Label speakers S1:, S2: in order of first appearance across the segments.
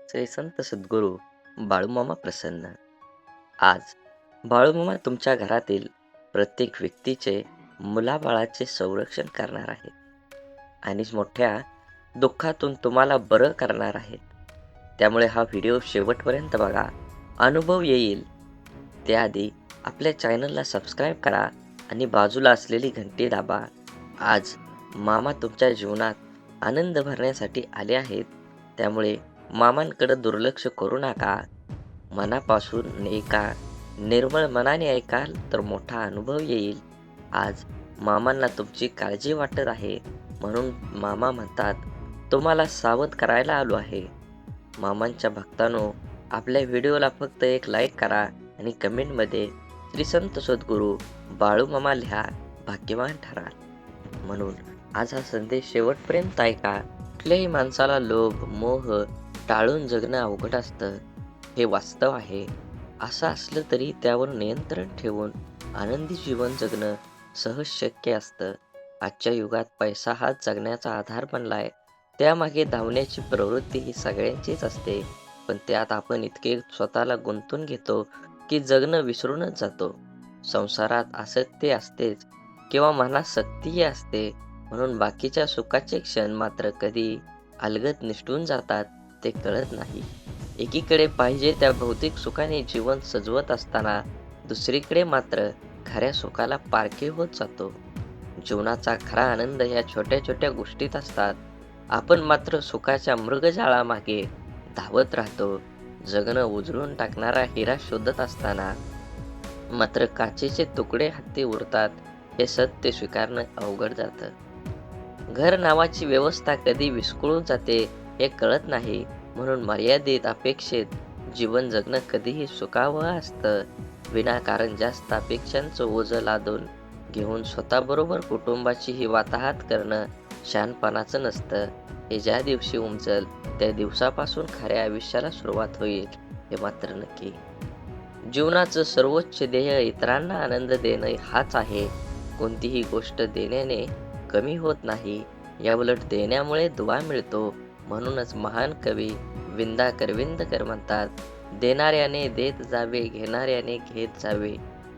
S1: श्री संत सद्गुरू बाळूमामा प्रसन्न. आज बाळूमामा तुमच्या घरातील प्रत्येक व्यक्तीचे मुलाबाळाचे संरक्षण करणार आहेत आणि मोठ्या दुःखातून तुम्हाला बरं करणार आहेत. त्यामुळे हा व्हिडिओ शेवटपर्यंत बघा, अनुभव येईल. त्याआधी आपल्या चॅनलला सबस्क्राईब करा आणि बाजूला असलेली घंटी दाबा. आज मामा तुमच्या जीवनात आनंद भरण्यासाठी आले आहेत. त्यामुळे मामांकडे दुर्लक्ष करू नका. मनापासून एका निर्मळ मनाने ऐकाल तर मोठा अनुभव येईल. आज मामांना तुमची काळजी वाटत आहे, म्हणून मामा म्हणतात, तुम्हाला सावध करायला आलो आहे. मामांच्या भक्तांनो, आपल्या व्हिडिओला फक्त एक लाईक करा आणि कमेंटमध्ये श्री संत सद्गुरू बाळूमामा लिहा, भाग्यवान ठराल. म्हणून आज हा संदेश शेवटपर्यंत ऐका. कुठल्याही माणसाला लोभ, मोह टाळून जगणं अवघड असतं, हे वास्तव आहे. असं असलं तरी त्यावर नियंत्रण ठेवून आनंदी जीवन जगणं सहज शक्य असतं. आजच्या युगात पैसा हाच जगण्याचा आधार बनलाय. त्यामागे धावण्याची प्रवृत्ती ही सगळ्यांचीच असते, पण त्यात आपण इतके स्वतःला गुंतून घेतो की जगणं विसरूनच जातो. संसारात आसक्ती असतेच किंवा मनात सक्तीही असते, म्हणून बाकीच्या सुखाचे क्षण मात्र कधी अलगद निसटून जातात ते कळत नाही. एकीकडे पाहिजे त्या भौतिक सुखाने जीवन सजवत असताना दुसरीकडे मात्र खऱ्या सुखाला पारखे होत जातो. जीवनाचा खरा आनंद ह्या छोट्या छोट्या गोष्टीत असतात. आपण मात्र सुखाच्या मृगजाळामागे धावत राहतो. जगणं उजळून टाकणारा हिरा शोधत असताना मात्र काचेचे तुकडे हाती उरतात. हे सत्य स्वीकारणं अवघड जातं. घर नावाची व्यवस्था कधी विस्कळून जाते हे कळत नाही, म्हणून मर्यादित अपेक्षेत जीवन जगणं कधीही सुखावह असतं. विनाकारण जास्त अपेक्षांचं ओझं लादून घेऊन स्वतःबरोबर कुटुंबाचीही वाताहत करणं शहाणपणाचं नसतं. हे ज्या दिवशी उमजल त्या दिवसापासून खऱ्या आयुष्याला सुरुवात होईल, हे मात्र नक्की. जीवनाचं सर्वोच्च ध्येय इतरांना आनंद देणं हाच आहे. कोणतीही गोष्ट देण्याने कमी होत नाही, याउलट देण्यामुळे दुवा मिळतो. म्हणूनच महान कवी विंदा करविंदकर म्हणतात, देणाऱ्याने देत जावे, घेणाऱ्याने घेत जावे.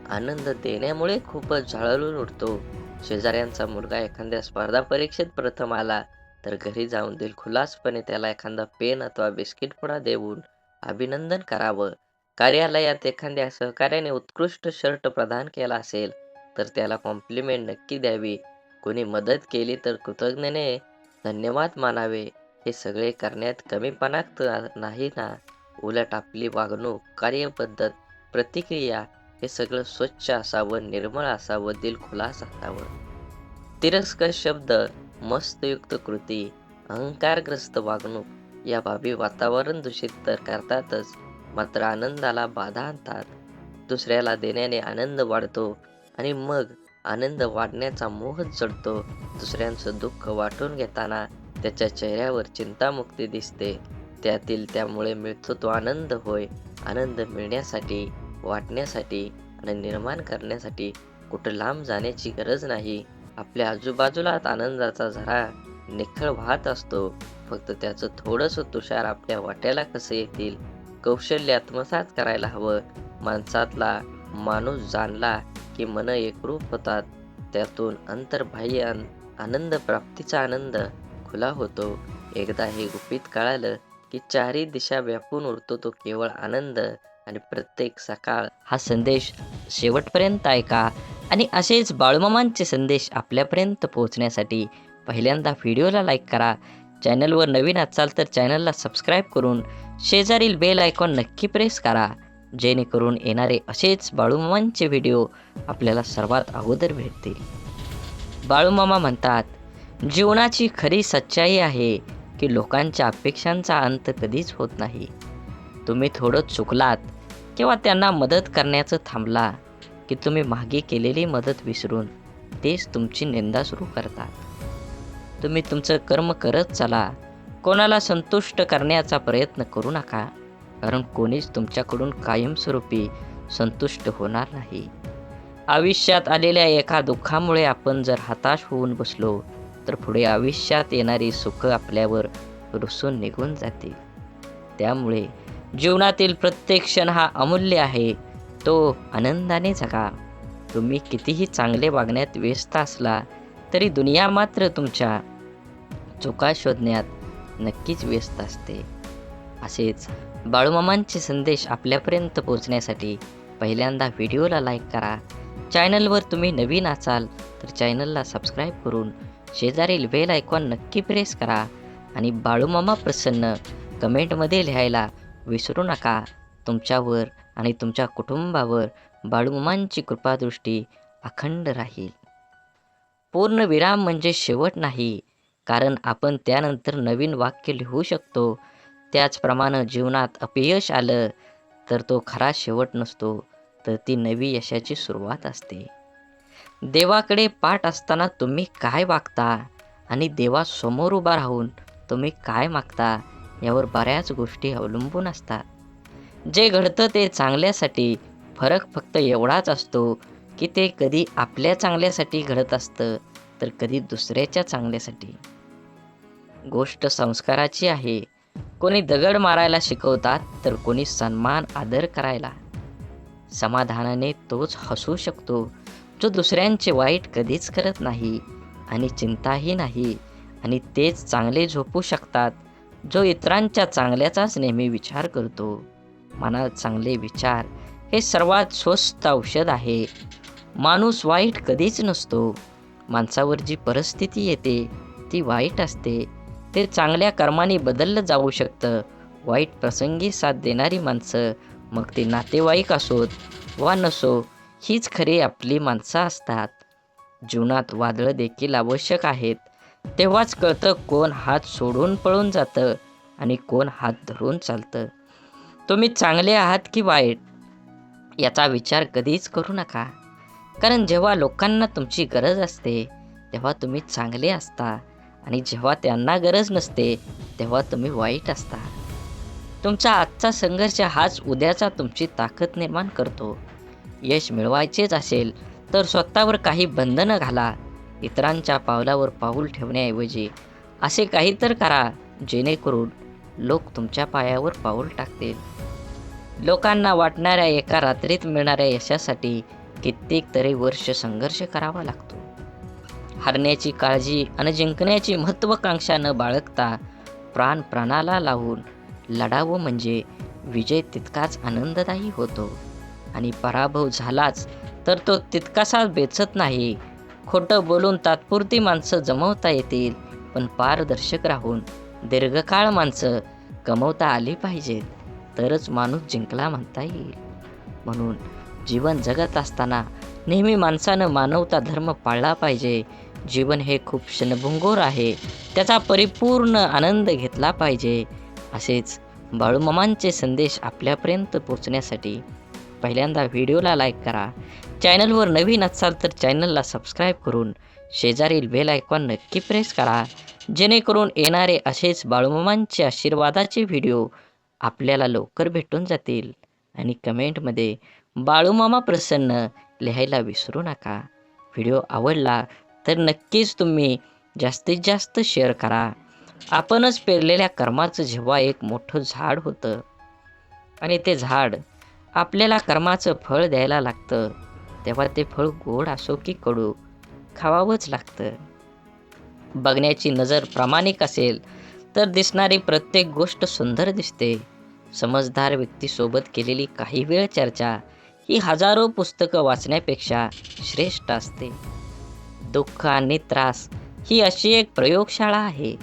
S1: आनंद देण्यामुळे खूपच झळाळून उठतो. शेजाऱ्यांचा मुलगा एखाद्या स्पर्धा परीक्षेत प्रथम आला तर घरी जाऊन दिलखुलासपणे त्याला एखादा पेन अथवा बिस्किट पुडा देऊन अभिनंदन करावं. कार्यालयात एखाद्या सहकार्याने उत्कृष्ट शर्ट प्रदान केला असेल तर त्याला कॉम्प्लिमेंट नक्की द्यावी. कोणी मदत केली तर कृतज्ञतेने धन्यवाद मानावे. हे सगळे करण्यात कमीपणा नाही ना. उलट आपली वागणूक, कार्यपद्धत, प्रतिक्रिया हे सगळं स्वच्छ असावं, निर्मळ असावं, दिलखुलास असावं. तिरस्कार शब्द, मस्तयुक्त कृती, अहंकारग्रस्त वागणूक या बाबी वातावरण दूषित तर करतातच, मात्र आनंदाला बाधा आणतात. दुसऱ्याला देण्याने आनंद वाढतो आणि मग आनंद वाढण्याचा मोह जडतो. दुसऱ्यांचं दुःख वाटून घेताना त्याच्या चेहऱ्यावर चिंतामुक्ती दिसते. त्यामुळे मिळतो तो आनंद होय. आनंद मिळण्यासाठी, वाटण्यासाठी आणि निर्माण करण्यासाठी कुठं लांब जाण्याची गरज नाही. आपल्या आजूबाजूलाच आनंदाचा झरा निखळ वाहत असतो. फक्त त्याचं थोडंसं तुषार आपल्या वाट्याला कसं येतील, कौशल्य आत्मसात करायला हवं. माणसातला माणूस जाणला की मनं एकरूप होतात. त्यातून अंतर्बाह्य आनंद प्राप्तीचा आनंद खुला होतो. एकदा हे गुपित कळालं की चारही दिशा व्यापून उरतो तो केवळ आनंद. आणि प्रत्येक सकाळ हा संदेश शेवटपर्यंत ऐका आणि असेच बाळूमामांचे संदेश आपल्यापर्यंत पोहोचण्यासाठी पहिल्यांदा व्हिडिओला लाईक करा. चॅनलवर नवीन असाल तर चॅनलला सबस्क्राईब करून शेजारील बेल आयकॉन नक्की प्रेस करा, जेणेकरून येणारे असेच बाळूमामांचे व्हिडिओ आपल्याला सर्वात अगोदर भेटतील. बाळूमामा म्हणतात, जीवनाची खरी सच्चाई आहे की लोकांच्या अपेक्षांचा अंत कधीच होत नाही. तुम्ही थोडं चुकलात किंवा त्यांना मदत करण्याचं थांबला की तुम्ही मागे केलेली मदत विसरून तेच तुमची निंदा सुरू करतात. तुम्ही तुमचं कर्म करत चला. कोणाला संतुष्ट करण्याचा प्रयत्न करू नका, कारण कोणीच तुमच्याकडून कायमस्वरूपी संतुष्ट होणार नाही. आयुष्यात आलेल्या एका दुःखामुळे आपण जर हताश होऊन बसलो तर पुढे आयुष्यात येणारी सुख आपल्यावर रुसून निघून जातील. त्यामुळे जीवनातील प्रत्येक क्षण हा अमूल्य आहे, तो आनंदाने जगा. तुम्ही कितीही चांगले वागण्यात व्यस्त असला तरी दुनिया मात्र तुमच्या चुका शोधण्यात नक्कीच व्यस्त असते. असेच बाळूमामांचे संदेश आपल्यापर्यंत पोहोचण्यासाठी पहिल्यांदा व्हिडिओला लाईक करा. चॅनलवर तुम्ही नवीन असाल तर चॅनलला सबस्क्राईब करून शेजारील बेल आयकॉन नक्की प्रेस करा आणि बाळूमामा प्रसन्न कमेंटमध्ये लिहायला विसरू नका. तुमच्यावर आणि तुमच्या कुटुंबावर बाळूमामांची कृपादृष्टी अखंड राहील. पूर्णविराम म्हणजे शेवट नाही, कारण आपण त्यानंतर नवीन वाक्य लिहू शकतो. त्याचप्रमाणे जीवनात अपयश आलं तर तो खरा शेवट नसतो, तर ती नवी यशाची सुरुवात असते. देवाकडे पाठ असताना तुम्ही काय वागता आणि देवासमोर उभा राहून तुम्ही काय मागता यावर बऱ्याच गोष्टी अवलंबून असतात. जे घडतं ते चांगल्यासाठी. फरक फक्त एवढाच असतो की ते कधी आपल्या चांगल्यासाठी घडत असतं तर कधी दुसऱ्याच्या चांगल्यासाठी. गोष्ट संस्काराची आहे. कोणी दगड मारायला शिकवतात तर कोणी सन्मान आदर करायला. समाधानाने तोच हसू शकतो जो दुसऱ्यांचे वाईट कधीच करत नाही आणि चिंताही नाही, आणि तेच चांगले झोपू शकतात जो इतरांच्या चांगल्याचाच नेहमी विचार करतो. मनात चांगले विचार हे सर्वात स्वस्त औषध आहे. माणूस वाईट कधीच नसतो. माणसावर जी परिस्थिती येते ती वाईट असते. ते चांगल्या कर्माने बदललं जाऊ शकतं. वाईट प्रसंगी साथ देणारी माणसं, मग ते नातेवाईक असोत वा नसो, हीच खरी आपली माणसं असतात. जीवनात वादळं देखील आवश्यक आहेत. तेव्हाच कळतं कोण हात सोडून पळून जातं आणि कोण हात धरून चालतं. तुम्ही चांगले आहात की वाईट याचा विचार कधीच करू नका, कारण जेव्हा लोकांना तुमची गरज असते तेव्हा तुम्ही चांगले असता आणि जेव्हा त्यांना गरज नसते तेव्हा तुम्ही वाईट असता. तुमचा आजचा संघर्ष हाच उद्याचा तुमची ताकद निर्माण करतो. यश मिळवायचेच असेल तर स्वतःवर काही बंधनं घाला. इतरांच्या पावलावर पाऊल ठेवण्याऐवजी असे काही तर करा जेणेकरून लोक तुमच्या पायावर पाऊल टाकतील. लोकांना वाटणाऱ्या एका रात्रीत मिळणाऱ्या यशासाठी कित्येक तरी वर्ष संघर्ष करावा लागतो. हरण्याची काळजी आणि जिंकण्याची महत्त्वाकांक्षा न बाळगता प्राण प्राणाला लावून लढावं म्हणजे विजय तितकाच आनंददायी होतो, आणि पराभव झालाच तर तो तितकासा बेचत नाही. खोटं बोलून तात्पुरती माणसं जमवता येतील, पण पारदर्शक राहून दीर्घकाळ माणसं कमवता आली पाहिजेत, तरच माणूस जिंकला म्हणता येईल. म्हणून जीवन जगत असताना नेहमी माणसानं मानवता धर्म पाळला पाहिजे. जीवन हे खूप क्षणभंगूर आहे, त्याचा परिपूर्ण आनंद घेतला पाहिजे. असेच बाळूमामांचे संदेश आपल्यापर्यंत पोहोचण्यासाठी पहिल्यांदा व्हिडिओला लाईक करा. चॅनलवर नवीन असाल तर चॅनलला सबस्क्राईब करून शेजारील बेल आयकॉन नक्की प्रेस करा, जेणेकरून येणारे असेच बाळूमामांचे आशीर्वादाचे व्हिडिओ आपल्याला लवकर भेटून जातील. आणि कमेंटमध्ये बाळूमामा प्रसन्न लिहायला विसरू नका. व्हिडिओ आवडला तर नक्कीच तुम्ही जास्तीत जास्त शेअर करा. आपणच पेरलेल्या कर्माचं जेव्हा एक मोठं झाड होतं आणि ते झाड आपल्याला कर्माचं फळ द्यायला लागतं, तेव्हा ते फळ गोड असो की कडू खावावंच लागतं. बघण्याची नजर प्रामाणिक असेल तर दिसणारी प्रत्येक गोष्ट सुंदर दिसते. समजदार व्यक्तीसोबत केलेली काही वेळ चर्चा ही हजारो पुस्तकं वाचण्यापेक्षा श्रेष्ठ असते. दुःख आणि त्रास ही अशी एक प्रयोगशाळा आहे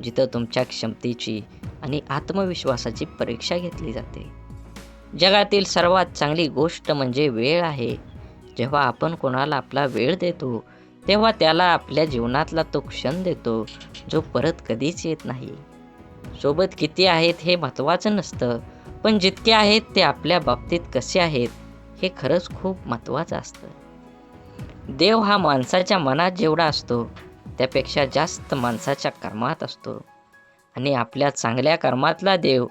S1: जिथं तुमच्या क्षमतेची आणि आत्मविश्वासाची परीक्षा घेतली जाते. जगातील सर्वात चांगली गोष्ट म्हणजे वेळ आहे. जेव्हा आपण कोणाला आपला वेळ देतो तेव्हा त्याला आपल्या जीवनातला तो क्षण देतो जो परत कधीच येत नाही. सोबत किती आहेत हे महत्त्वाचं नसतं, पण जितके आहेत ते आपल्या बाबतीत कसे आहेत हे खरंच खूप महत्त्वाचं असतं. देव हा माणसाच्या मनात जेवढा असतो त्यापेक्षा जास्त माणसाच्या कर्मात असतो, आणि आपल्या चांगल्या कर्मातला देव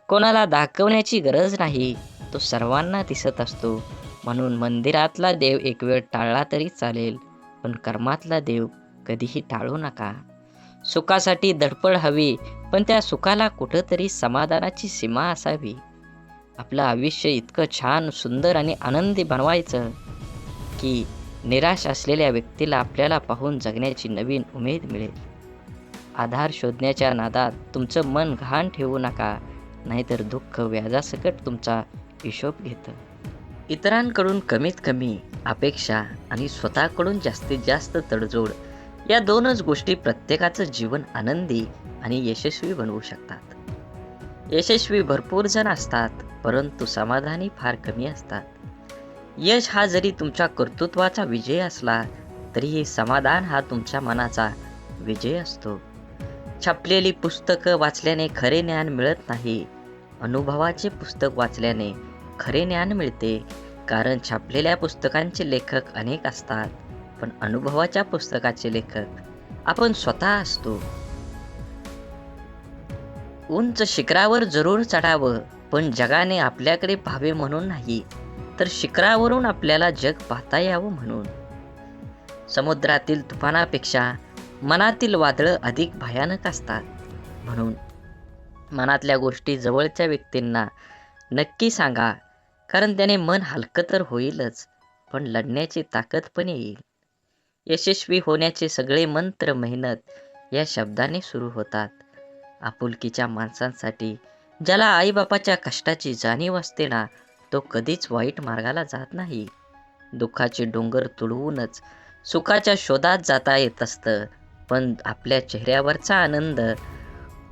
S1: कोणाला दाखवण्याची गरज नाही, तो सर्वांना दिसत असतो. म्हणून मंदिरातला देव एक वेळ टाळला तरी चालेल, पण कर्मातला देव कधीही टाळू नका.
S2: सुखासाठी धडपड हवी, पण त्या सुखाला कुठंतरी समाधानाची सीमा असावी. आपलं आयुष्य इतकं छान, सुंदर आणि आनंदी बनवायचं की निराश असलेल्या व्यक्तीला आपल्याला पाहून जगण्याची नवीन उमेद मिळेल. आधार शोधण्याच्या नादात तुमचं मन घाण ठेवू नका, नाहीतर दुःख व्याजासकट तुमचा हिशोब घेतं. इतरांकडून कमीत कमी अपेक्षा आणि स्वतःकडून जास्तीत जास्त तडजोड या दोनच गोष्टी प्रत्येकाचं जीवन आनंदी आणि यशस्वी बनवू शकतात. यशस्वी भरपूर जण असतात, परंतु समाधानी फार कमी असतात. यश हा जरी तुमच्या कर्तृत्वाचा विजय असला, तरीही समाधान हा तुमच्या मनाचा विजय असतो. छापलेली पुस्तकं वाचल्याने खरे ज्ञान मिळत नाही. अनुभवाचे पुस्तक वाचल्याने खरे ज्ञान मिळते. कारण छापलेल्या पुस्तकांचे लेखक अनेक असतात, पण अनुभवाच्या पुस्तकाचे लेखक आपण स्वतः असतो. उंच शिखरावर जरूर चढावं, पण जगाने आपल्याकडे पाहावे म्हणून नाही, तर शिखरावरून आपल्याला जग पाहता यावं म्हणून. समुद्रातील तुफानापेक्षा मनातील वादळं अधिक भयानक असतात. म्हणून मनातल्या गोष्टी जवळच्या व्यक्तींना नक्की सांगा, कारण त्याने मन हलकं तर होईलच, पण लढण्याची ताकद पण येईल. यशस्वी होण्याचे सगळे मंत्र मेहनत या शब्दाने सुरू होतात. आपुलकीच्या माणसांसाठी, ज्याला आईबापाच्या कष्टाची जाणीव असते ना, तो कधीच वाईट मार्गाला जात नाही. दुःखाचे डोंगर तुडवूनच सुखाच्या शोधात जाता येत असतं, पण आपल्या चेहऱ्यावरचा आनंद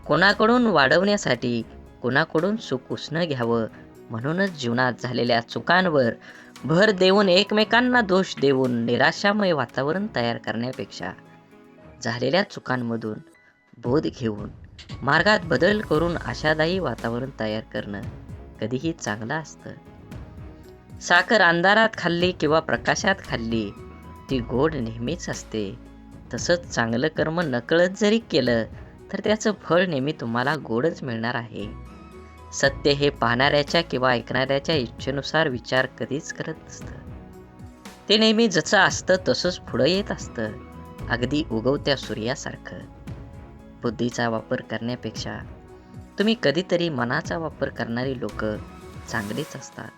S2: कोणाकडून वाढवण्यासाठी कोणाकडून सुख उसनं घ्यावं, म्हणूनच जीवनात झालेल्या चुकांवर भर देऊन एकमेकांना दोष देऊन निराशामय वातावरण तयार करण्यापेक्षा झालेल्या चुकांमधून बोध घेऊन मार्गात बदल करून आशादायी वातावरण तयार करणं कधीही चांगलं असतं. साखर अंधारात खाल्ली किंवा प्रकाशात खाल्ली, ती गोड नेहमीच असते. तसंच चांगलं कर्म नकळत जरी केलं, तर त्याचं फळ नेहमी तुम्हाला गोडच मिळणार आहे. सत्य हे पाहणाऱ्याच्या किंवा ऐकणाऱ्याच्या इच्छेनुसार विचार कधीच करत नसतं. ते नेहमी जसं असतं तसंच पुढं येत असतं, अगदी उगवत्या सूर्यासारखं. बुद्धीचा वापर करण्यापेक्षा तुम्ही कधीतरी मनाचा वापर करणारी लोक चांगलीच असतात.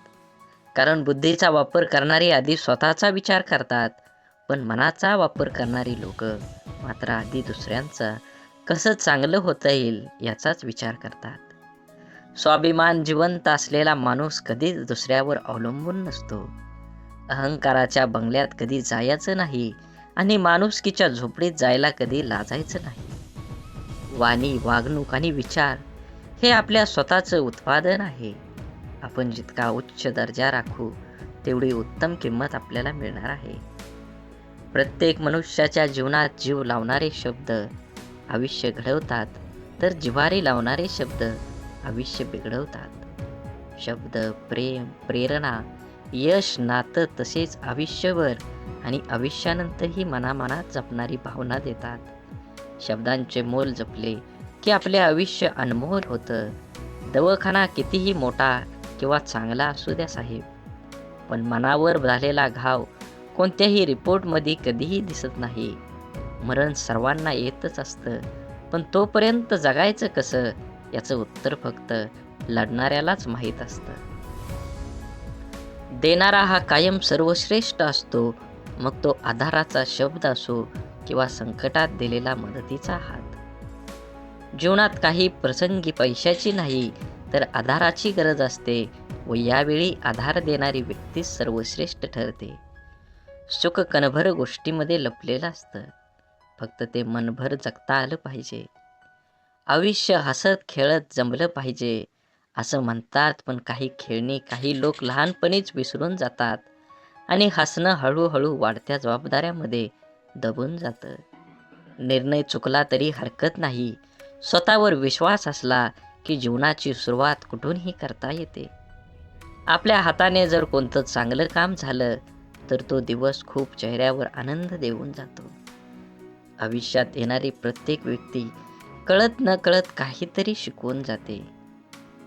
S2: कारण बुद्धीचा वापर करणारी आधी स्वतःचा विचार करतात, पण मनाचा वापर करणारी लोक मात्र आधी दुसऱ्यांचा कसं चांगलं होता येईल याचाच विचार करतात. स्वाभिमान जिवंत असलेला माणूस कधीच दुसऱ्यावर अवलंबून नसतो. अहंकाराच्या बंगल्यात कधी जायचं नाही आणि माणुसकीच्या झोपडीत जायला कधी लाजायचं नाही. वाणी, वागणूक आणि विचार हे आपल्या स्वतःचं उत्पादन आहे. आपण जितका उच्च दर्जा राखू, तेवढी उत्तम किंमत आपल्याला मिळणार आहे. प्रत्येक मनुष्याच्या जीवनात जीव लावणारे शब्द आयुष्य घडवतात, तर जिव्हारी लावणारे शब्द आयुष्य बिघडवतात. शब्द, प्रेम, प्रेरणा, यश, नातं तसेच आयुष्यभर आणि आयुष्यानंतरही मनामनात जपणारी भावना देतात. शब्दांचे मोल जपले की आपले आयुष्य अनमोल होतं. दवाखाना कितीही मोठा किंवा चांगला असू द्या साहेब, पण मनावर झालेला घाव कोणत्याही रिपोर्टमध्ये कधीही दिसत नाही. मरण सर्वांना येतच असतं, पण तोपर्यंत जगायचं कसं याचं उत्तर फक्त लढणाऱ्यालाच माहीत असतं. देणारा हा कायम सर्वश्रेष्ठ असतो, मग तो आधाराचा शब्द असो किंवा संकटात दिलेला मदतीचा हात. जीवनात काही प्रसंगी पैशाची नाही, तर आधाराची गरज असते व यावेळी आधार देणारी व्यक्ती सर्वश्रेष्ठ ठरते. सुख कणभर गोष्टीमध्ये लपलेलं असतं, फक्त ते मनभर जगता आलं पाहिजे. आयुष्य हसत खेळत जमलं पाहिजे असं म्हणतात, पण काही खेळणी काही लोक लहानपणीच विसरून जातात आणि हसणं हळूहळू वाढत्या जबाबदाऱ्यामध्ये दबून जातं. निर्णय चुकला तरी हरकत नाही, स्वतःवर विश्वास असला की जीवनाची सुरुवात कुठूनही करता येते. आपल्या हाताने जर कोणतं चांगलं काम झालं, तर तो दिवस खूप चेहऱ्यावर आनंद देऊन जातो. आयुष्यात येणारी प्रत्येक व्यक्ती कळत न कळत काहीतरी शिकवून जाते.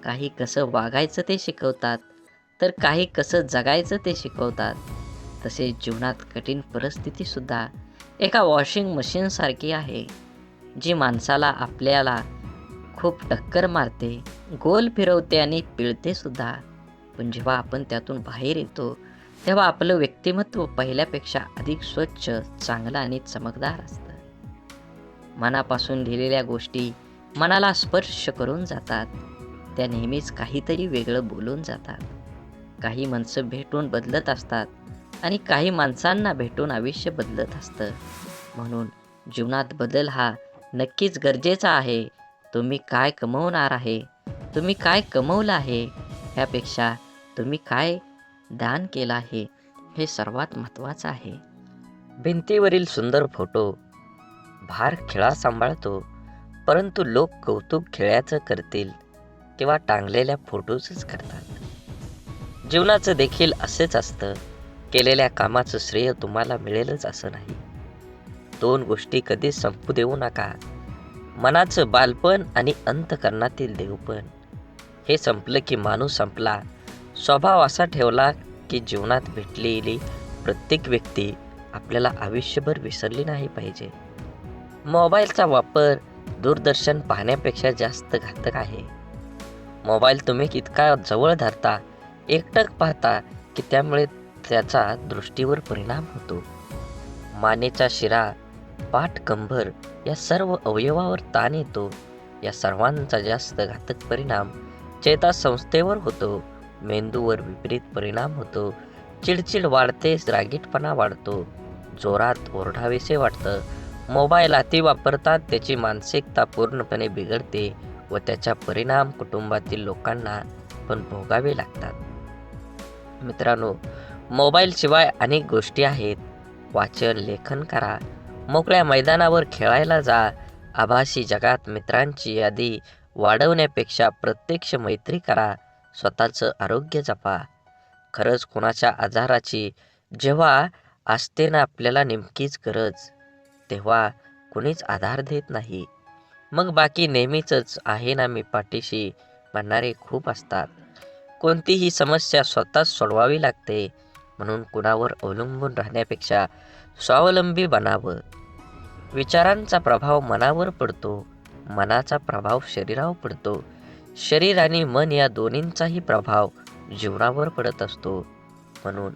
S2: काही कसं वागायचं ते शिकवतात, तर काही कसं जगायचं ते शिकवतात. तसेच जीवनात कठीण परिस्थितीसुद्धा एका वॉशिंग मशीनसारखी आहे. जी माणसाला आपल्याला खूप टक्कर मारते, गोल फिरवते आणि पिळते सुद्धा. पण जेव्हा आपण त्यातून बाहेर येतो, तेव्हा आपलं व्यक्तिमत्व पहिल्यापेक्षा अधिक स्वच्छ, चांगलं आणि चमकदार असतं. मनापासून लिहिलेल्या गोष्टी मनाला स्पर्श करून जातात. त्या नेहमीच काहीतरी वेगळं बोलून जातात. काही माणसं भेटून बदलत असतात आणि काही माणसांना भेटून आयुष्य बदलत असतं. म्हणून जीवनात बदल हा नक्कीच गरजेचा आहे. तुम्ही काय कमवणार आहे, तुम्ही काय कमवलं आहे, ह्यापेक्षा तुम्ही काय दान केलं आहे, हे सर्वात महत्त्वाचं आहे.
S1: भिंतीवरील सुंदर फोटो भार खेळा सांभाळतो, परंतु लोक कौतुक खेळाचं करतील किंवा टांगलेल्या फोटोचंच करतात. जीवनाचं देखील असेच असतं. केलेल्या कामाचं श्रेय तुम्हाला मिळेलच असं नाही. दोन गोष्टी कधीच संपू देऊ नका. मनाचं बालपण आणि अंतःकरणातील देवपण. हे संपलं की माणूस संपला. स्वभाव असा ठेवला की जीवनात भेटलेली प्रत्येक व्यक्ती आपल्याला आयुष्यभर विसरली नाही पाहिजे. मोबाईलचा वापर दूरदर्शन पाहण्यापेक्षा जास्त घातक आहे. मोबाईल तुम्ही इतका जवळ धरता, एकटक पाहता की त्यामुळे त्याचा दृष्टीवर परिणाम होतो. मानेचा शिरा, पाठ, कंबर या सर्व अवयवावर ताण येतो. या सर्वांचा जास्त घातक परिणाम चेतासंस्थेवर होतो. मेंदूवर विपरीत परिणाम होतो. चिडचिड वाढते, रागीटपणा वाढतो, जोरात ओरडावेसे वाटतं. मोबाईल अति वापरतात त्याची मानसिकता पूर्णपणे बिघडते व त्याचा परिणाम कुटुंबातील लोकांना पण भोगावे लागतात. मित्रांनो, मोबाईलशिवाय अनेक गोष्टी आहेत. वाचन, लेखन करा, मोकळ्या मैदानावर खेळायला जा. आभासी जगात मित्रांची यादी वाढवण्यापेक्षा प्रत्यक्ष मैत्री करा. स्वतःचं आरोग्य जपा. खरंच कोणाच्या आजाराची जेव्हा असते ना आपल्याला नेमकीच गरज, तेव्हा कोणीच आधार देत नाही. मग बाकी नेहमीच आहे ना मी पाठीशी म्हणणारे खूप असतात. कोणतीही समस्या स्वतःच सोडवावी लागते. म्हणून कुणावर अवलंबून राहण्यापेक्षा स्वावलंबी बनावं. विचारांचा प्रभाव मनावर पडतो, मनाचा प्रभाव शरीरावर पडतो, शरीर आणि मन या दोन्हींचाही प्रभाव जीवनावर पडत असतो. म्हणून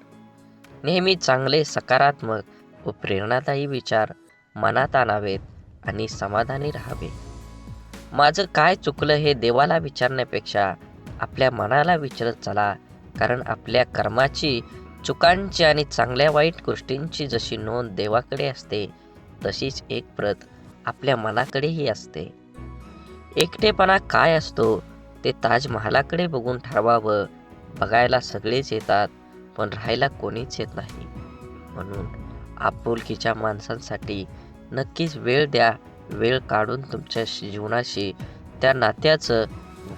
S1: नेहमी चांगले, सकारात्मक व प्रेरणादायी विचार मनात आणावेत आणि समाधानी राहावे. माझं काय चुकलं हे देवाला विचारण्यापेक्षा आपल्या मनाला विचारत चला. कारण आपल्या कर्माची, चुकांची आणि चांगल्या वाईट गोष्टींची जशी नोंद देवाकडे असते, तशीच एक प्रत आपल्या मनाकडेही असते. एकटेपणा काय असतो ते ताजमहालाकडे बघून ठरवावं. बघायला सगळेच येतात, पण राहायला कोणीच येत नाही. म्हणून आपुलकीच्या माणसांसाठी नक्कीच वेळ द्या. वेळ काढून तुमच्या जीवनाशी, त्या नात्याचं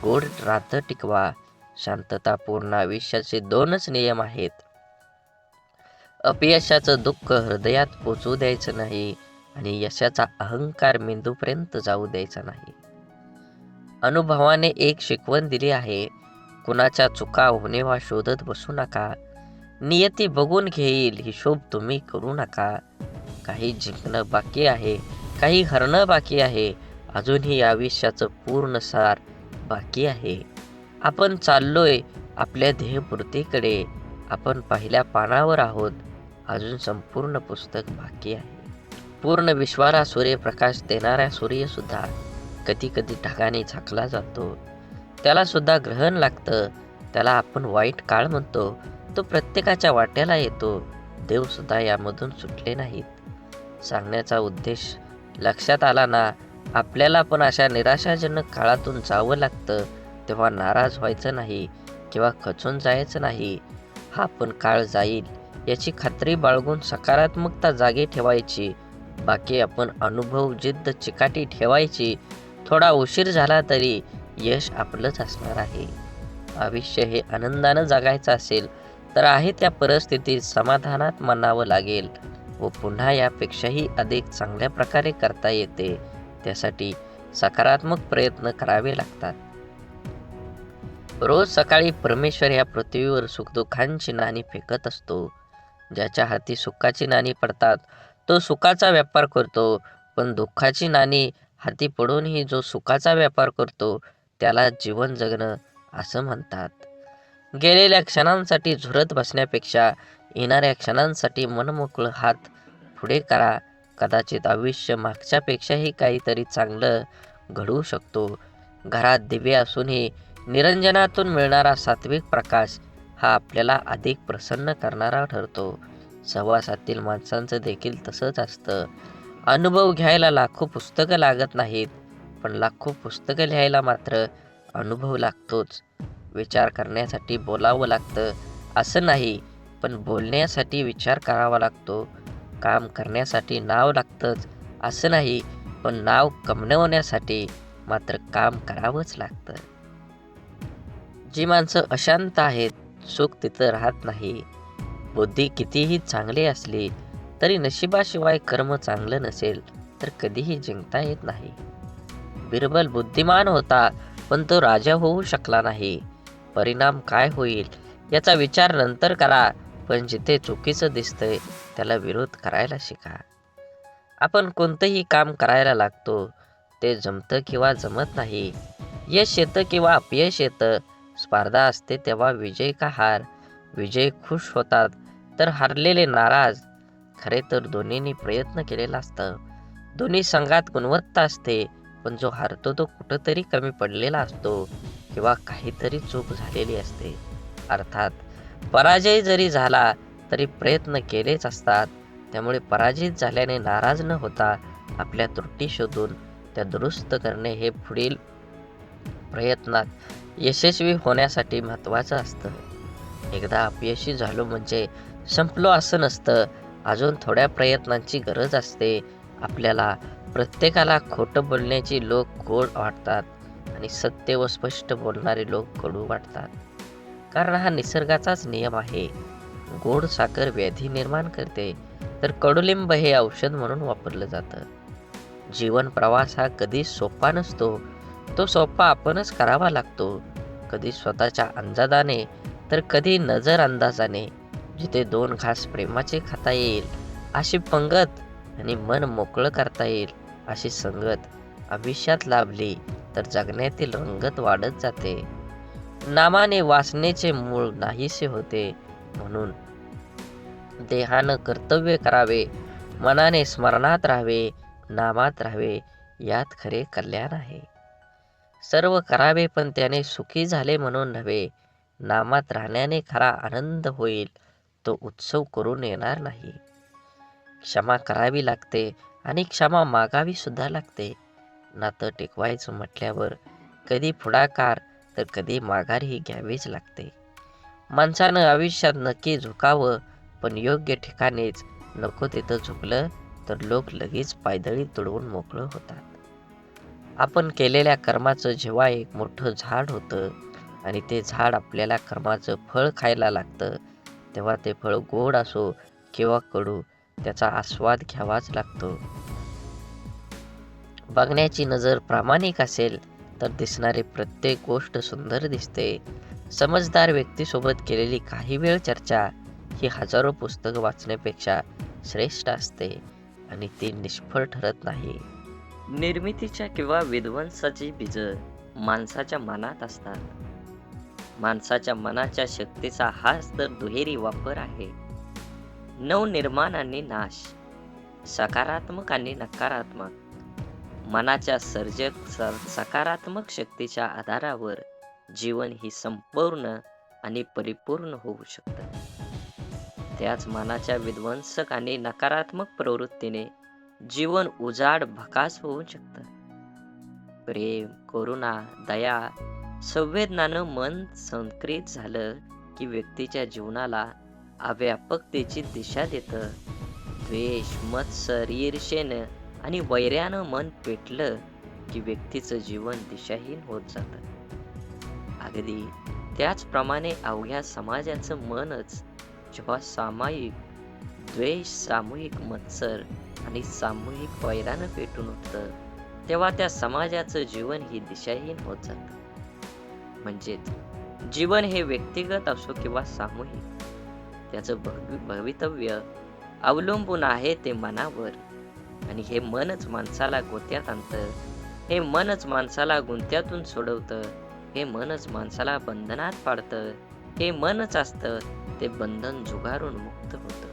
S1: गोड नातं टिकवा. शांततापूर्ण आयुष्याचे दोनच नियम आहेत. अपयशाचं दुःख हृदयात पोचू द्यायचं नाही आणि यशाचा अहंकार मेंदूपर्यंत जाऊ द्यायचा नाही. अनुभवाने एक शिकवण दिली आहे. कुणाच्या चुका होणेवा शोधत बसू नका. नियती बघून घेईल, हिशोब तुम्ही करू नका. काही जिंकणं बाकी आहे, काही हरणं बाकी आहे, अजूनही आयुष्याचं पूर्ण सार बाकी आहे. आपण चाललोय आपल्या ध्येयपूर्तीकडे. आपण पहिल्या पानावर आहोत, अजून संपूर्ण पुस्तक बाकी आहे. पूर्ण विश्वाला सूर्यप्रकाश देणारा सूर्यसुद्धा कधी कधी ढगाने झाकला जातो. त्याला सुद्धा ग्रहण लागतं. त्याला आपण वाईट काळ म्हणतो. तो प्रत्येकाच्या वाट्याला येतो. देवसुद्धा यामधून सुटले नाहीत. सांगण्याचा उद्देश लक्षात आला ना? आपल्याला पण अशा निराशाजनक काळातून जावं लागतं, तेव्हा नाराज व्हायचं नाही किंवा खचून जायचं नाही. हा पण काळ जाईल याची खात्री बाळगून सकारात्मकता जागी ठेवायची. बाकी आपण अनुभव, जिद्द, चिकाटी ठेवायची. थोडा उशीर झाला तरी यश आपलंच असणार आहे. आयुष्य हे आनंदानं जगायचं असेल तर आहे त्या परिस्थितीत समाधानात मानावं लागेल व पुन्हा यापेक्षाही अधिक चांगल्या प्रकारे करता येते. त्यासाठी सकारात्मक प्रयत्न करावे लागतात. रोज सकाळी परमेश्वर या पृथ्वीवर सुखदुःखांची नाणी फेकत असतो. ज्याच्या हाती सुखाची नाणी पडतात तो सुखाचा व्यापार करतो, पण दुःखाची नाणी
S2: हाती पडूनही जो सुखाचा व्यापार करतो त्याला जीवन जगणं असं म्हणतात. गेलेल्या क्षणांसाठी झुरत बसण्यापेक्षा येणाऱ्या क्षणांसाठी मनमोकळं हात पुढे करा. कदाचित आयुष्य मागच्यापेक्षाही काहीतरी चांगलं घडवू शकतो. घरात दिवे असूनही निरंजनातून मिळणारा सात्विक प्रकाश हा आपल्याला अधिक प्रसन्न करणारा ठरतो. सहवासातील माणसांचं देखील तसंच असतं. अनुभव घ्यायला लाखो पुस्तकं लागत नाहीत, पण लाखो पुस्तकं लिहायला मात्र अनुभव लागतोच. विचार करण्यासाठी बोलावं लागतं असं नाही, पण बोलण्यासाठी विचार करावा लागतो. काम करण्यासाठी नाव लागतंच असं नाही, पण नाव कमवण्यासाठी मात्र काम करावंच लागतं. जी माणसं अशांत आहेत, सुख तिथं राहत नाही. बुद्धी कितीही चांगली असली तरी नशिबाशिवाय कर्म चांगलं नसेल तर कधीही जिंकता येत नाही. बिरबल बुद्धिमान होता, पण तो राजा होऊ शकला नाही. परिणाम काय होईल याचा विचार नंतर करा, पण जिथे चुकीचं दिसतंय त्याला विरोध करायला शिका. आपण कोणतंही काम करायला लागतो, ते जमतं किंवा जमत नाही. यश येतं किंवा अपयश येतं. स्पर्धा असते तेव्हा विजय का हार. विजय खुश होतात तर हारलेले नाराज. खरे तर दोन्हींनी प्रयत्न केलेला असतं. दोन्ही संघात गुणवत्ता असते, पण जो हारतो तो कुठंतरी कमी पडलेला असतो किंवा काहीतरी चूक झालेली असते. अर्थात पराजय जरी झाला तरी प्रयत्न केलेच असतात. त्यामुळे पराजित झाल्याने नाराज न होता आपल्या त्रुटी शोधून त्या दुरुस्त करणे हे पुढील प्रयत्नात यशस्वी होण्यासाठी महत्त्वाचं असतं. एकदा अपयशी झालो म्हणजे संपलो असं नसतं. अजून थोड्या प्रयत्नांची गरज असते. आपल्याला प्रत्येकाला खोटं बोलण्याची लोक गोड वाटतात आणि सत्य व स्पष्ट बोलणारे लोक कडू वाटतात. कारण हा निसर्गाचाच नियम आहे. गोड साखर व्याधी निर्माण करते, तर कडुलिंब हे औषध म्हणून वापरलं जातं. जीवन प्रवास हा कधी सोपा नसतो. तो सोपा आपणच करावा लागतो. कधी स्वतःच्या अंदाजाने तर कधी नजर अंदाजाने. जिथे 2 घास प्रेमाचे खाता येईल अशी पंगत आणि मन मोकळं करता येईल अशी संगत आयुष्यात लाभली तर जगण्यातील रंगत वाढत जाते. नामाने वासनेचे मूळ नाहीसे होते. म्हणून देहानं कर्तव्य करावे, मनाने स्मरणात राहावे, नामात राहावे, यात खरे कल्याण आहे. सर्व करावे पण त्याने सुखी झाले म्हणून नव्हे. नामात राहण्याने खरा आनंद होईल, तो उत्सव करून येणार नाही. क्षमा करावी लागते आणि क्षमा मागावी सुद्धा लागते. नातं टिकवायचं म्हटल्यावर कधी पुढाकार तर कधी माघारही घ्यावीच लागते. माणसानं आयुष्यात नक्की झुकावं, पण योग्य ठिकाणीच. नको तिथं झुकलं तर लोक लगेच पायदळी तुडवून मोकळं होतात. आपण केलेल्या कर्माचं जेव्हा एक मोठं झाड होतं आणि ते झाड आपल्याला कर्माचं फळ खायला लागतं, तेव्हा ते फळ गोड असो किंवा कडू, त्याचा आस्वाद घ्यावाच लागतो. बघण्याची नजर प्रामाणिक असेल तर दिसणारी प्रत्येक गोष्ट सुंदर दिसते. समजदार व्यक्तीसोबत केलेली काही वेळ चर्चा ही हजारो पुस्तकं वाचण्यापेक्षा श्रेष्ठ असते आणि ती निष्फळ ठरत नाही.
S1: निर्मितीच्या किंवा विध्वंसाची बीजं माणसाच्या मनात असतात. माणसाच्या मनाच्या शक्तीचा हाच तर दुहेरी वापर आहे. नवनिर्माण आणि नाश, सकारात्मक आणि नकारात्मक. मनाच्या सकारात्मक शक्तीच्या आधारावर जीवन ही संपूर्ण आणि परिपूर्ण होऊ शकतं. त्याच मनाच्या विध्वंसक आणि नकारात्मक प्रवृत्तीने जीवन उजाड भकास होऊ शकतं. प्रेम, करुणा, दया, संवेदनानं मन संक्रित झालं की व्यक्तीच्या जीवनाला अव्यापकतेची दिशा देतं. द्वेष, मत्सर, ईर्ष्येनं आणि वैर्यानं मन पेटलं की व्यक्तीचं जीवन दिशाहीन होत जातं. अगदी त्याचप्रमाणे अवघ्या समाजाचं मनच जेव्हा सामायिक द्वेष, सामूहिक मत्सर आणि सामूहिक वैरानं पेटून उठतं, तेव्हा त्या समाजाचं जीवन ही दिशाहीन होत जातं. म्हणजेच जीवन हे व्यक्तिगत असो किंवा सामूहिक, त्याचं भवितव्य अवलंबून आहे ते मनावर, आणि हे मनच माणसाला गोत्यात आणतं
S2: हे मनच माणसाला गुंत्यातून सोडवतं. हे मनच माणसाला बंधनात पाडतं. हे मनच असतं ते बंधन झुगारून मुक्त होतं.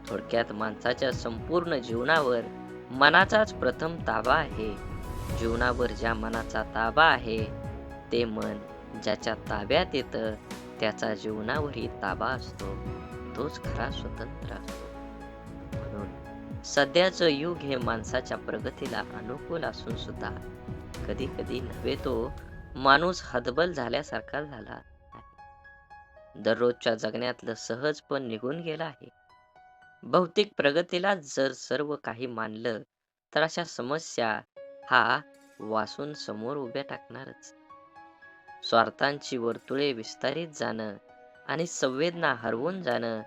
S2: थोडक्यात माणसाच्या संपूर्ण जीवनावर मनाचाच प्रथम ताबा आहे. जीवनावर ज्या मनाचा ताबा आहे ते मन ज्याच्या ताब्यात येतं त्याचा जीवनावरही ताबा असतो. तोच खरा स्वतंत्र असतो. म्हणून सध्याचं युग हे माणसाच्या प्रगतीला अनुकूल असून सुद्धा कधी कधी नव्हे तो माणूस हतबल झाल्यासारखा झाला आहे. दररोजच्या जगण्यातलं सहजपण निघून गेलं आहे. भौतिक प्रगतीला जर सर्व काही मानलं तर अशा समस्या हा वासून समोर उभ्या टाकणारच. स्वार्थांची वर्तुळे विस्तारित जाणं आणि संवेदना हरवून जाणं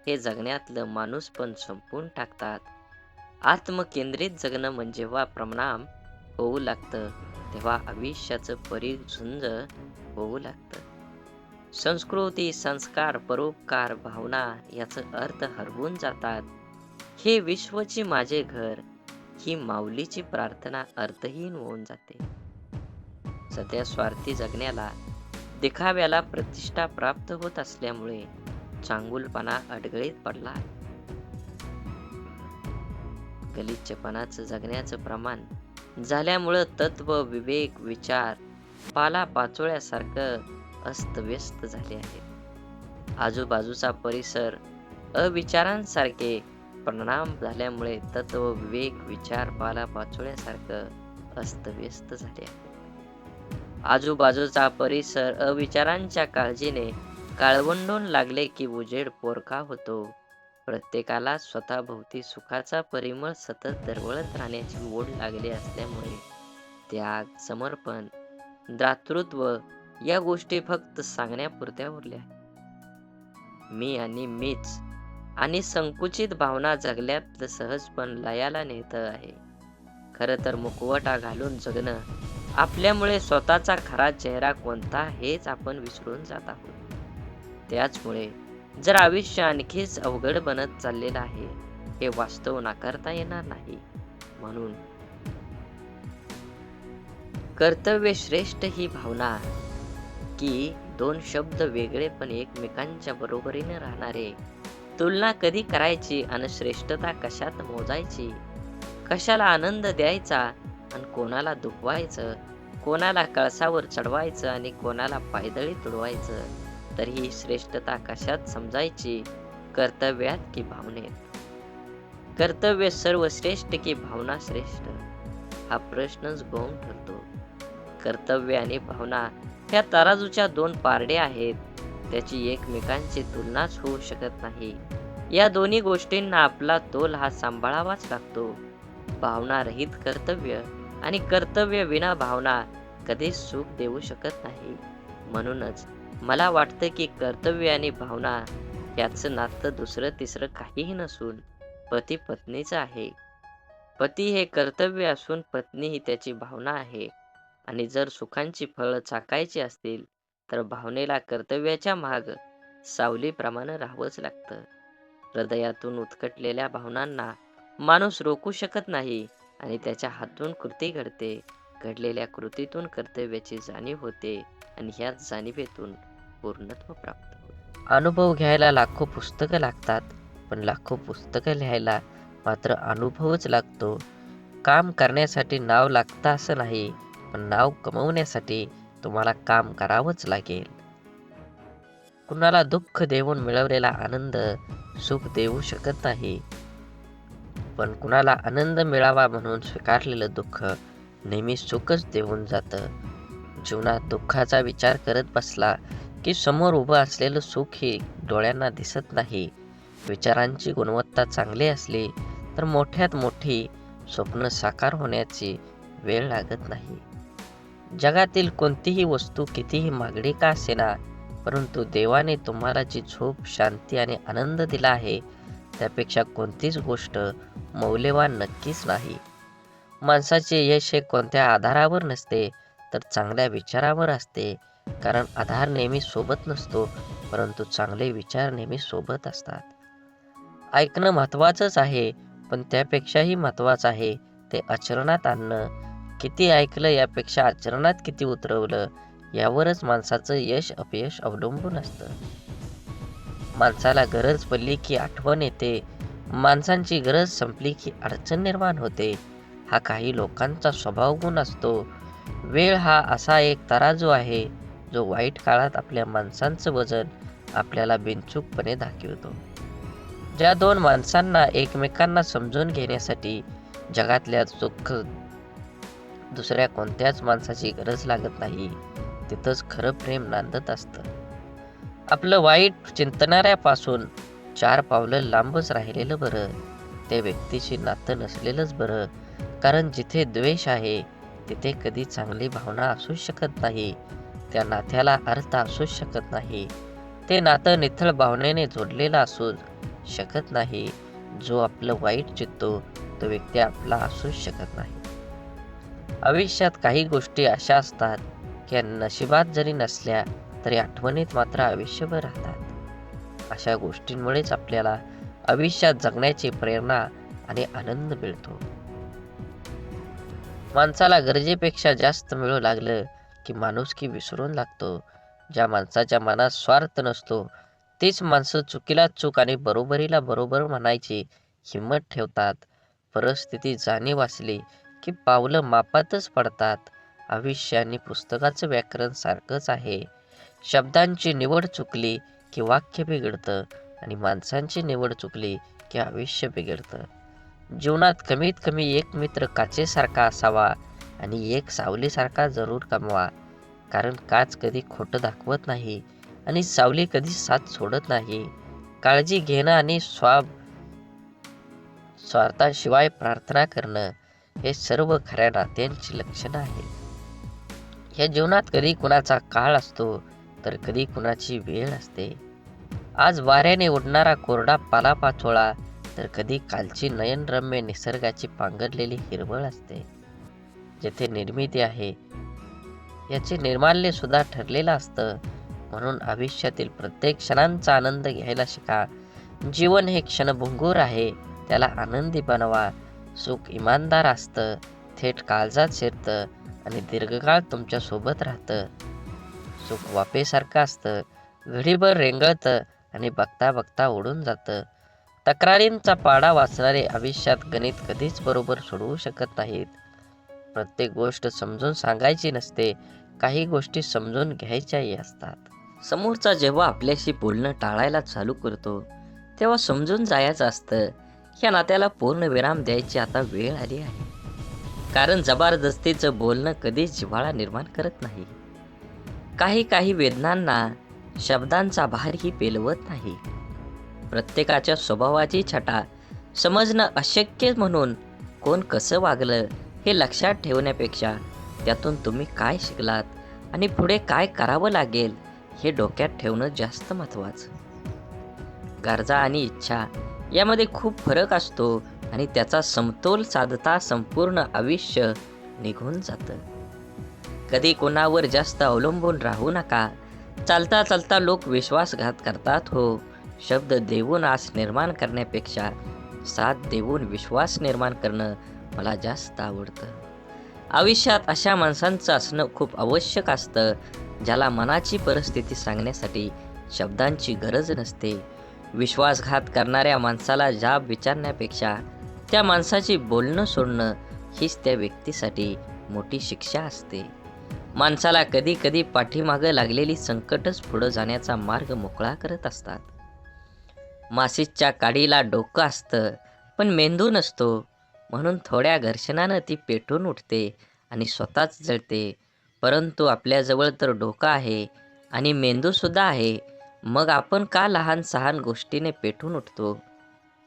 S2: हे जगण्यातलं माणूसपण संपवून टाकतात. आत्मकेंद्रित जगणं म्हणजे जेव्हा परिणाम होऊ लागतं तेव्हा आयुष्याचं परिझुंज होऊ लागतं. संस्कृती, संस्कार, परोपकार, भावना याचं अर्थ हरवून जातात. हे विश्वची माझे घर ही माऊलीची प्रार्थना अर्थहीन होऊन जाते. सध्या स्वार्थी जगण्याला, दिखाव्याला प्रतिष्ठा प्राप्त होत असल्यामुळे चांगुलपणा अडगळीत पडला आहे. गलिच्छपणाचं जगण्याचं प्रमाण झाल्यामुळं तत्व, विवेक, विचार पालापाचोळ्यासारखं अस्तव्यस्त झाले आहे. आजूबाजूचा परिसर अविचारांसारखे परिणाम झाल्यामुळे तत्व, विवेक, विचार पालापाचोळ्यासारखं अस्तव्यस्त झाले आहे. आजूबाजूचा परिसर अविचारांच्या काळजीने काळवंडून लागले की उजेड पोरका होतो. प्रत्येकाला स्वतःभोवती सुखाचा परिमळ सतत दरवळत राहण्याची ओढ लागली असल्यामुळे त्याग, समर्पण, दातृत्व या गोष्टी फक्त सांगण्यापुरत्या उरल्या. मी आणि मीच आणि संकुचित भावना जगल्यातलं सहजपण लयाला नेतं आहे. खरं तर मुखवटा घालून जगणं आपल्यामुळे स्वतःचा खरा चेहरा कोणता हेच आपण विसरून जात आहोत. त्याचमुळे जर आयुष्य आणखीच अवघड बनत चाललेलं आहे हे वास्तव नाकारता येणार नाही. म्हणून कर्तव्य श्रेष्ठ ही भावना की दोन शब्द वेगळे पण एकमेकांच्या बरोबरीने राहणारे, तुलना कधी करायची आणि श्रेष्ठता कशात मोजायची, कशाला आनंद द्यायचा आणि कोणाला दुखवायचं, कोणाला कळसावर चढवायचं आणि कोणाला पायदळी तुडवायचं, तर ही श्रेष्ठता कशात समजायची, कर्तव्यात की भावनेत? कर्तव्य सर्वश्रेष्ठ की भावना श्रेष्ठ हा प्रश्नच गौण ठरतो. कर्तव्य आणि भावना ह्या तराजूच्या दोन पारड्या आहेत. त्याची एकमेकांची तुलनाच होऊ शकत नाही. या दोन्ही गोष्टींना आपला तोल हा सांभाळावाच लागतो. भावना रहित कर्तव्य आणि कर्तव्य विना भावना कधीच सुख देऊ शकत नाही. म्हणूनच मला वाटतं की कर्तव्य आणि भावना याचं नातं दुसरं तिसरं काहीही नसून पती पत्नीचं आहे. पती हे कर्तव्य असून पत्नी ही त्याची भावना आहे. आणि जर सुखांची फळं चाखायची असतील तर भावनेला कर्तव्याच्या माग सावलीप्रमाणे राहावंच लागतं. हृदयातून उत्कटलेल्या भावनांना माणूस रोखू शकत नाही आणि त्याच्या हातून कृती घडते. घडलेल्या कृतीतून कर्तव्याची जाणीव होते आणि ह्याच जाणीवेतून पूर्णत्व प्राप्त होते. अनुभव घ्यायला लाखो पुस्तकं लागतात, पण लाखो पुस्तकं लिहायला मात्र अनुभवच लागतो. काम करण्यासाठी नाव लागतं असं नाही, पण नाव कमवण्यासाठी तुम्हाला काम करावंच लागेल. कुणाला दुःख देऊन मिळवलेला आनंद सुख देऊ शकत नाही, पण कुणाला आनंद मिळावा म्हणून स्वीकारलेलं दुःख नेहमी सुखच देऊन जातं. जीवनात दुःखाचा विचार करत बसला की समोर उभं असलेलं सुख हे डोळ्यांना दिसत नाही. विचारांची गुणवत्ता चांगली असली तर मोठ्यात मोठी स्वप्न साकार होण्याची वेळ लागत नाही. जगातील कोणतीही वस्तू कितीही महागडी का असेना, परंतु देवाने तुम्हाला जी झोप, शांती आणि आनंद दिला आहे त्यापेक्षा कोणतीच गोष्ट मौल्यवान नक्कीच नाही. माणसाचे यश हे कोणत्या आधारावर नसते तर चांगल्या विचारावर असते. कारण आधार नेहमी सोबत नसतो, परंतु चांगले विचार नेहमी सोबत असतात. ऐकणं महत्त्वाचंच आहे, पण त्यापेक्षाही महत्त्वाचं आहे ते आचरणात आणणं. किती ऐकलं यापेक्षा आचरणात किती उतरवलं यावरच माणसाचं यश अपयश अवलंबून असतं. माणसाला गरज पडली की आठवण येते, माणसांची गरज संपली की अडचण निर्माण होते. हा काही लोकांचा स्वभाव गुण असतो. वेळ हा असा एक तराजू आहे जो वाईट काळात आपल्या माणसांचं वजन आपल्याला बिनचूकपणे दाखवतो. ज्या दोन माणसांना एकमेकांना समजून घेण्यासाठी जगातल्या दुसऱ्या कोणत्याच माणसाची गरज लागत नाही, तिथंच खरं प्रेम नांदत असतं. आपलं वाईट चिंतणाऱ्यापासून 4 पावलं लांबच राहिलेलं बरं. त्या व्यक्तीशी नातं नसलेलंच बरं. कारण जिथे द्वेष आहे तिथे कधी चांगली भावना असू शकत नाही. त्या नात्याला अर्थ असू शकत नाही. ते नातं निथळ भावनेने जोडलेलं असू शकत नाही. जो आपलं वाईट चित्तो तो व्यक्ती आपला असू शकत नाही. आयुष्यात काही गोष्टी अशा असतात की नशिबात जरी नसल्या तरी आठवणीत मात्र आयुष्यभर राहतात. अशा गोष्टींमुळेच आपल्याला आयुष्यात जगण्याची प्रेरणा आणि आनंद मिळतो. माणसाला गरजेपेक्षा जास्त मिळू लागलं की माणुसकी विसरून लागतो. ज्या माणसाच्या मनात स्वार्थ नसतो तीच माणसं चुकीला चूक आणि बरोबरीला बरोबर म्हणायची हिंमत ठेवतात. परिस्थिती जाणीव असली की पावलं मापातच पडतात. आयुष्य आणि पुस्तकाचं व्याकरण सारखंच आहे. शब्दांची निवड चुकली की वाक्य बिघडतं आणि माणसांची निवड चुकली की आयुष्य बिघडतं. जीवनात कमीत कमी एक मित्र काचेसारखा असावा आणि एक सावलीसारखा जरूर कमवा. कारण काच कधी खोटं दाखवत नाही आणि सावली कधी साथ सोडत नाही. काळजी घेणं आणि स्वार्थाशिवाय प्रार्थना करणं हे सर्व खऱ्या नात्यांची लक्षणं आहेत. या जीवनात कधी कुणाचा काळ असतो तर कधी कुणाची वेळ असते. आज वाऱ्याने उडणारा कोरडा पालापाचोळा तर कधी कालची नयनरम्य निसर्गाची पांघरलेली हिरवळ असते. जेथे निर्मिती आहे याचे निर्माल्य सुद्धा ठरलेलं असतं. म्हणून आयुष्यातील प्रत्येक क्षणांचा आनंद घ्यायला शिका. जीवन हे क्षणभंगूर आहे, त्याला आनंदी बनवा. सुख इमानदार असतं, थेट काळजात शिरतं आणि दीर्घकाळ तुमच्या सोबत राहतं. सुख वाफेसारखं असतं, घडीभर रेंगळतं आणि बघता बघता उडून जातं. तक्रारींचा पाडा वाचणारे आयुष्यात गणित कधीच बरोबर सोडवू शकत नाहीत. प्रत्येक गोष्ट समजून सांगायची नसते, काही गोष्टी समजून घ्यायच्याही असतात.
S1: समोरचा जेव्हा आपल्याशी बोलणं टाळायला चालू करतो तेव्हा समजून जायचं असतं या नात्याला पूर्ण विराम द्यायची आता वेळ आली आहे. कारण जबरदस्तीचं बोलणं कधीच जिव्हाळा निर्माण करत नाही. काही वेदनांना शब्दांचा भारही पेलवत नाही. प्रत्येकाच्या स्वभावाची छटा समजणं अशक्य म्हणून कोण कसं वागलं हे लक्षात ठेवण्यापेक्षा त्यातून तुम्ही काय शिकलात आणि पुढे काय करावं लागेल हे डोक्यात ठेवणं जास्त महत्त्वाचं. गरजा आणि इच्छा यामध्ये खूप फरक असतो आणि त्याचा समतोल साधता संपूर्ण आयुष्य निघून जातं. कधी कोणावर जास्त अवलंबून राहू नका. चालता चालता लोक विश्वासघात करतात हो. शब्द देऊन आस निर्माण करण्यापेक्षा साथ देऊन विश्वास निर्माण करणं मला जास्त आवडतं. आयुष्यात अशा माणसांचं असणं खूप आवश्यक असतं ज्याला मनाची परिस्थिती सांगण्यासाठी शब्दांची गरज नसते. विश्वासघात करणाऱ्या माणसाला जाब विचारण्यापेक्षा त्या माणसाची बोलणं सोडणं हीच त्या व्यक्तीसाठी मोठी शिक्षा असते. माणसाला कधी कधी पाठीमागं लागलेली संकटच पुढं जाण्याचा मार्ग मोकळा करत असतात. माशीच्या काडीला डोकं असतं पण मेंदू नसतो. म्हणून थोड्या घर्षणानं ती पेटून उठते आणि स्वतःच जळते. परंतु आपल्याजवळ तर डोकं आहे आणि मेंदूसुद्धा आहे. मग आपण का लहान सहान गोष्टीने पेटून उठतो?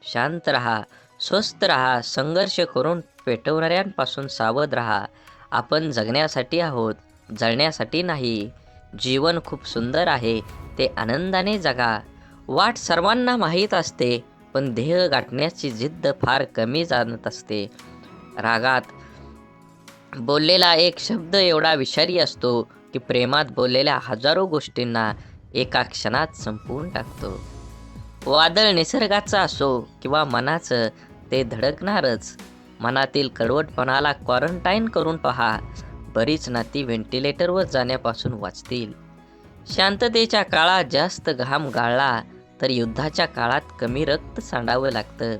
S1: शांत राहा, स्वस्थ राहा. संघर्ष करून पेटवणाऱ्यांपासून सावध राहा. आपण जगण्यासाठी आहोत, जळण्यासाठी नाही. जीवन खूप सुंदर आहे, ते आनंदाने जगा. वाट सर्वांना माहीत असते पण ध्येय गाठण्याची जिद्द फार कमी जाणत असते. रागात बोललेला एक शब्द एवढा विषारी असतो की प्रेमात बोललेल्या हजारो गोष्टींना एका क्षणात संपवून टाकतो. वादळ निसर्गाचं असो किंवा मनाचं, ते धडकणारच.
S2: मनातील कडवटपणाला क्वारंटाईन करून पहा. बरीच नाती व्हेंटिलेटरवर जाण्यापासून वाचतील. शांततेच्या काळात जास्त घाम गाळला तर युद्धाच्या काळात कमी रक्त सांडावं लागतं.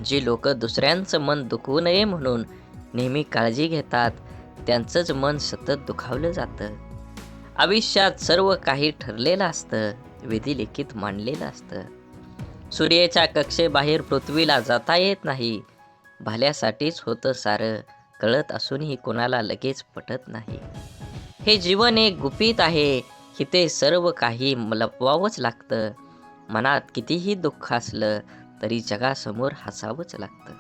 S2: जी लोक दुसऱ्यांचं मन दुखवू नये म्हणून नेहमी काळजी घेतात त्यांचंच मन सतत दुखावलं जातं. आयुष्यात सर्व काही ठरलेलं असतं, विधिलिखित मांडलेलं असतं. सूर्याच्या कक्षेबाहेर पृथ्वीला जाता येत नाही. भल्यासाठीच होतं सारं, कळत असूनही कोणाला लगेच पटत नाही. हे जीवन एक गुपित आहे, इथे सर्व काही लपवावंच लागतं. मनात कितीही दुःख असलं तरी जगासमोर हसावंच लागतं.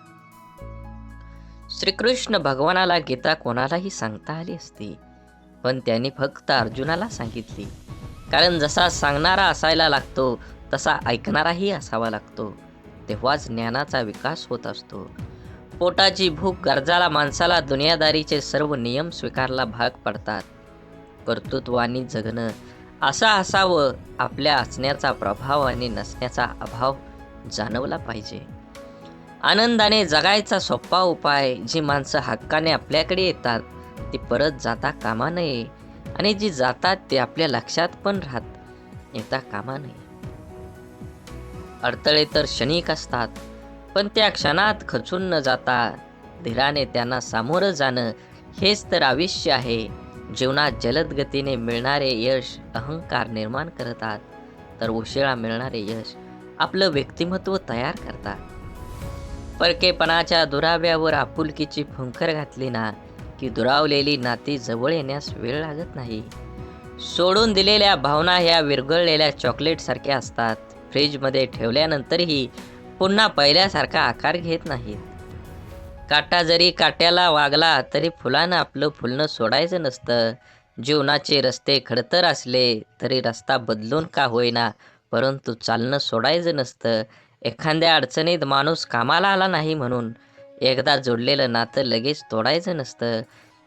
S2: श्रीकृष्ण भगवानाला गीता कोणालाही सांगता आली असती, पण त्यांनी फक्त अर्जुनाला सांगितली. कारण जसा सांगणारा असायला लागतो तसा ऐकणाराही असावा लागतो. तेव्हाच ज्ञानाचा विकास होत असतो. पोटाची भूक गरजाला माणसाला दुनियादारीचे सर्व नियम स्वीकारला भाग पडतात. कर्तृत्वानी जगणं असं असावं, आपल्या असण्याचा प्रभाव आणि नसण्याचा अभाव जाणवला पाहिजे. आनंदाने जगायचा सोपा उपाय, जी माणसं हक्काने आपल्याकडे येतात ती परत जाता कामा नये, आणि जी जातात ते आपल्या लक्षात पण येता कामा नये. अडथळे तर क्षणिक असतात, पण त्या क्षणात खचून न जाता धीराने त्यांना सामोरं जाणं हेच तर आयुष्य आहे. जीवनात जलद गतीने मिळणारे यश अहंकार निर्माण करतात, तर उशिरा मिळणारे यश आपलं व्यक्तिमत्व तयार करतात. परकेपणाच्या दुराव्यावर आपुलकीची फुंकर घातली ना की दुरावलेली नाती जवळ येण्यास वेळ लागत नाही. सोडून दिलेल्या भावना ह्या विरघळलेल्या चॉकलेटसारख्या असतात. फ्रीजमध्ये ठेवल्यानंतरही पुन्हा पहिल्यासारखा आकार घेत नाहीत. काटा जरी काट्याला वागला तरी फुलानं आपलं फुलणं सोडायचं नसतं. जीवनाचे रस्ते खडतर असले तरी रस्ता बदलून का होईना, परंतु चालणं सोडायचं नसतं. एखाद्या अडचणीत माणूस कामाला आला नाही म्हणून एकदा जोडलेलं नातं लगेच तोडायचं नसतं.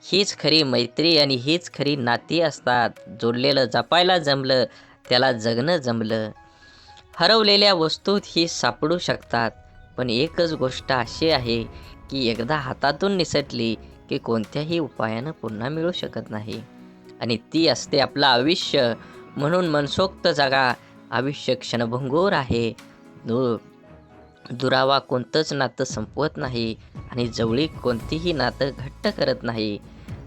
S2: हीच खरी मैत्री आणि हीच खरी नाती असतात. जोडलेलं जपायला जमलं त्याला जगणं जमलं. हरवलेल्या वस्तूत ही सापडू शकतात, पण एकच गोष्ट अशी आहे की एकदा हातातून निसटली की कोणत्याही उपायानं पुन्हा मिळू शकत नाही, आणि ती असते आपलं आयुष्य. म्हणून मनसोक्त जगा. आयुष्य क्षणभंगूर आहे. दुरावा कोणतंच नातं संपवत नाही आणि जवळीक कोणतीही नातं घट्ट करत नाही.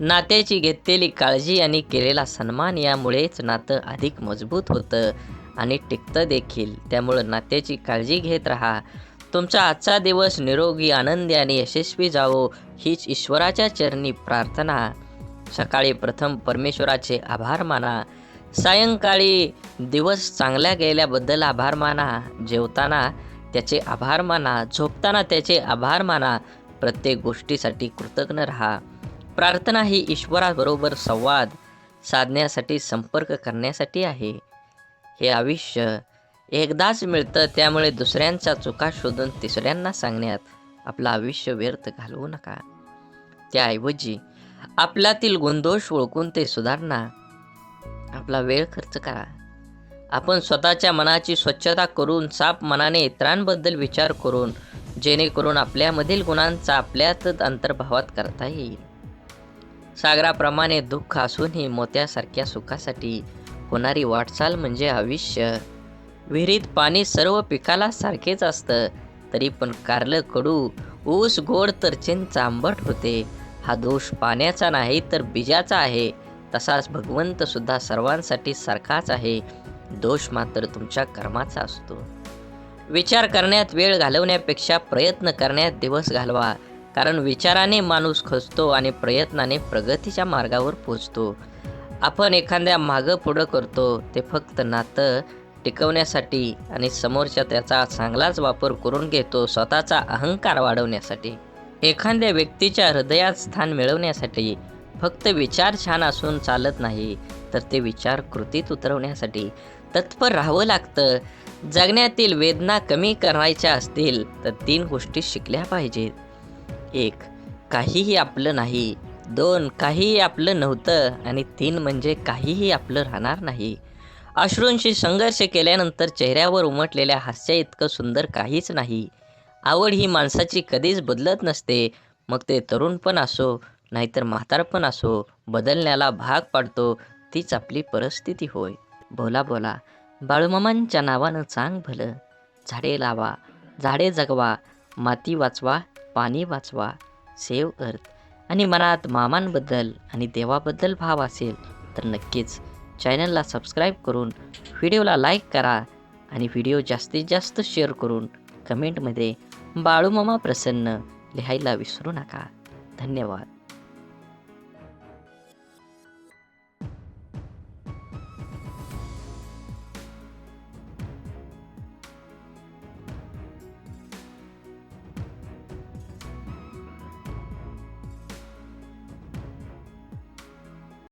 S2: नात्याची घेतलेली काळजी आणि केलेला सन्मान यामुळेच नातं अधिक मजबूत होतं आणि टिकतं देखील. त्यामुळं नात्याची काळजी घेत राहा. तुमचा आजचा दिवस निरोगी, आनंदी आणि यशस्वी जावो हीच ईश्वराच्या चरणी प्रार्थना. सकाळी प्रथम परमेश्वराचे आभार माना. सायंकाळी दिवस चांगल्या गेल्याबद्दल आभार माना. जेवताना त्याचे आभार माना. झोपताना त्याचे आभार माना. प्रत्येक गोष्टीसाठी कृतज्ञ राहा. प्रार्थना ही ईश्वराबरोबर संवाद साधण्यासाठी, संपर्क करण्यासाठी आहे. हे आयुष्य एकदाच मिळतं, त्यामुळे दुसऱ्यांच्या चुका शोधून तिसऱ्यांना सांगण्यात आपलं आयुष्य व्यर्थ घालवू नका. त्याऐवजी आपल्यातील गुणदोष ओळखून ते सुधारणा आपला वेळ खर्च करा. आपण स्वतःच्या मनाची स्वच्छता करून, साफ मनाने इतरांबद्दल विचार करून, जेणेकरून आपल्यामधील गुणांचा आपल्यातच अंतर्भावात करता येईल. सागराप्रमाणे दुःख असूनही मोत्यासारख्या सुखासाठी होणारी वाटचाल म्हणजे आयुष्य. विहिरीत पाणी सर्व पिकाला सारखेच असतं, तरी पण कारलं कडू, ऊस गोड तर चिंच आंबट होते. हा दोष पाण्याचा नाही तर बीजाचा आहे. तसाच भगवंत सुद्धा सर्वांसाठी सारखाच आहे. दोष मात्र तुमच्या कर्माचा असतो. विचार करण्यात वेळ घालवण्यापेक्षा प्रयत्न करण्यात दिवस घालवा. कारण विचाराने माणूस खचतो आणि प्रयत्नाने प्रगतीच्या मार्गावर पोचतो. आपण एखाद्या मागं पुढं करतो ते फक्त नातं टिकवण्यासाठी आणि समोरच्या त्याचा चांगलाच वापर करून घेतो स्वतःचा अहंकार वाढवण्यासाठी. एखाद्या व्यक्तीच्या हृदयात स्थान मिळवण्यासाठी फक्त विचार छान असून चालत नाही, तर ते विचार कृतीत उतरवण्यासाठी तत्पर राहावं लागतं. जगण्यातील वेदना कमी करायच्या असतील तर 3 गोष्टी शिकल्या पाहिजेत. 1. काहीही आपलं नाही. 2. काहीही आपलं नव्हतं. आणि 3 म्हणजे काहीही आपलं राहणार नाही. अश्रूंशी संघर्ष केल्यानंतर चेहऱ्यावर उमटलेल्या हास्य इतकं सुंदर काहीच नाही. आवड ही माणसाची कधीच बदलत नसते, मग ते तरुण पण असो नाहीतर म्हातारपण असो, बदलण्याला भाग पाडतो तीच आपली परिस्थिती होय. बोला बोला बाळूमामांच्या नावानं चांग भलं. झाडे लावा, झाडे जगवा, माती वाचवा, पाणी वाचवा, सेव्ह अर्थ. आणि मनात मामांबद्दल आणि देवाबद्दल भाव असेल तर नक्कीच चॅनलला सबस्क्राईब करून व्हिडिओला लाईक करा आणि व्हिडिओ जास्तीत जास्त शेअर करून कमेंटमध्ये बाळूमामा प्रसन्न लिहायला विसरू नका. धन्यवाद.